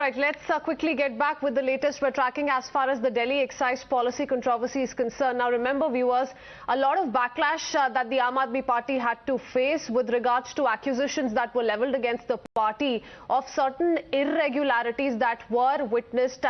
Right, let's quickly get back with the latest we're tracking as far as the Delhi excise policy controversy is concerned. Now remember viewers, a lot of backlash that the Aam Aadmi Party had to face with regards to accusations that were levelled against the party of certain irregularities that were witnessed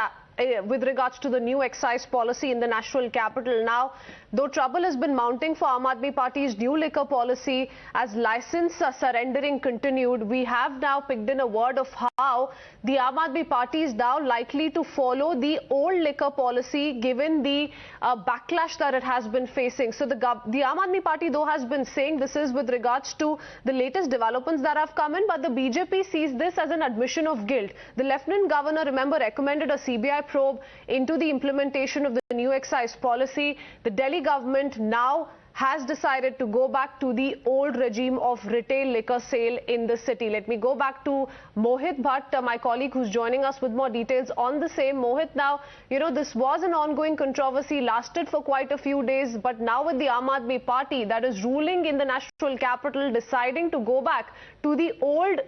with regards to the new excise policy in the national capital. Now, though trouble has been mounting for Aam Aadmi Party's new liquor policy as license surrendering continued, we have now picked in a word of how the Aam Aadmi Party is now likely to follow the old liquor policy given the backlash that it has been facing. So the Aam Aadmi Party though has been saying this is with regards to the latest developments that have come in, but the BJP sees this as an admission of guilt. The Lieutenant Governor, remember, recommended a CBI probe into the implementation of the new excise policy. The Delhi government now has decided to go back to the old regime of retail liquor sale in the city. Let me go back to Mohit Bhatt, my colleague who's joining us with more details on the same. Mohit, now, you know, this was an ongoing controversy, lasted for quite a few days, but now with the Aam Aadmi Party that is ruling in the national capital deciding to go back to the old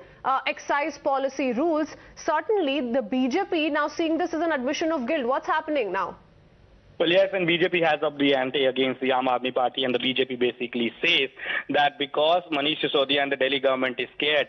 excise policy rules, certainly the BJP now seeing this as an admission of guilt. What's happening now? Well, yes, and BJP has upped the ante against the Aam Aadmi Party, and the BJP basically says that because Manish Sisodia and the Delhi government is scared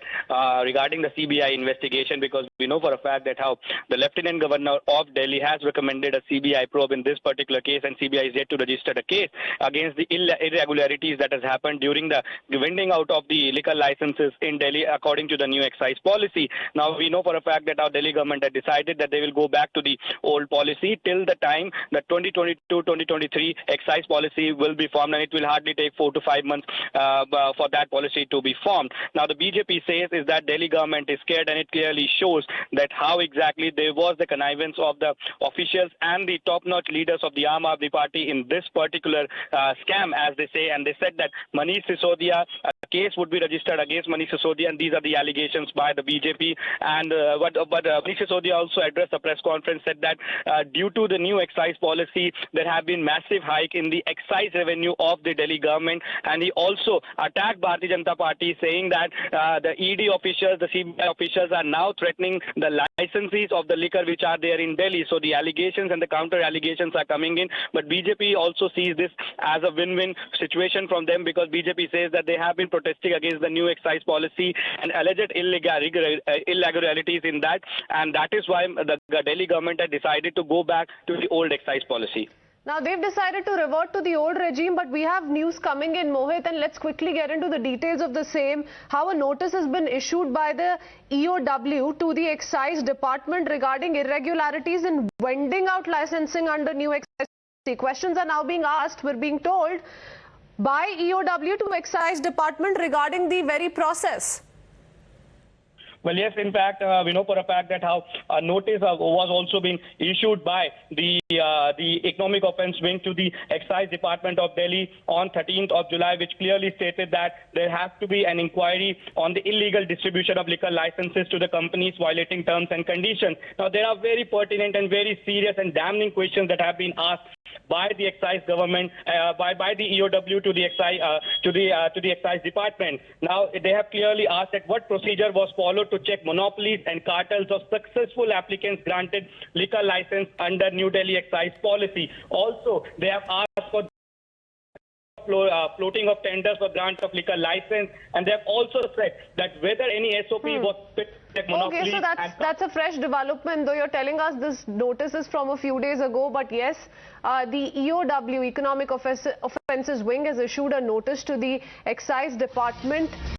regarding the CBI investigation, because we know for a fact that how the Lieutenant Governor of Delhi has recommended a CBI probe in this particular case, and CBI is yet to register the case against the irregularities that has happened during the vending out of the liquor licenses in Delhi according to the new excise policy. Now, we know for a fact that our Delhi government had decided that they will go back to the old policy till the time the 2022-2023 excise policy will be formed, and it will hardly take 4 to 5 months for that policy to be formed. Now, the BJP says is that Delhi government is scared, and it clearly shows that how exactly there was the connivance of the officials and the top-notch leaders of the Aam Aadmi Party in this particular scam, as they say. And they said that Manish Sisodia, a case would be registered against Manish Sisodia, and these are the allegations by the BJP. And but Manish Sisodia also addressed a press conference, said that due to the new excise policy, there have been massive hike in the excise revenue of the Delhi government, and he also attacked Bharatiya Janata Party, saying that the ED officials, the CBI officials are now threatening the licensees of the liquor which are there in Delhi. So the allegations and the counter allegations are coming in, but BJP also sees this as a win-win situation from them, because BJP says that they have been protesting against the new excise policy and alleged irregularities in that, and that is why the Delhi government had decided to go back to the old excise policy. Now, they've decided to revert to the old regime, but we have news coming in, Mohit, and let's quickly get into the details of the same. How a notice has been issued by the EOW to the Excise Department regarding irregularities in vending out licensing under new excise policy. Questions are now being asked, we're being told, by EOW to Excise Department regarding the very process. Well, yes, in fact, we know for a fact that how a notice was also being issued by the Economic Offence Wing to the Excise Department of Delhi on 13th of July, which clearly stated that there has to be an inquiry on the illegal distribution of liquor licenses to the companies violating terms and conditions. Now, there are very pertinent and very serious and damning questions that have been asked by the excise government, by the EOW to the excise department. Now, they have clearly asked that what procedure was followed to check monopolies and cartels of successful applicants granted liquor license under New Delhi excise policy. Also, they have asked for floating of tenders for grant of liquor license, and they have also said that whether any SOP was fit to check monopolies. Okay, so that's a fresh development, though you're telling us this notice is from a few days ago, but yes, the EOW, Economic Offences Wing, has issued a notice to the Excise Department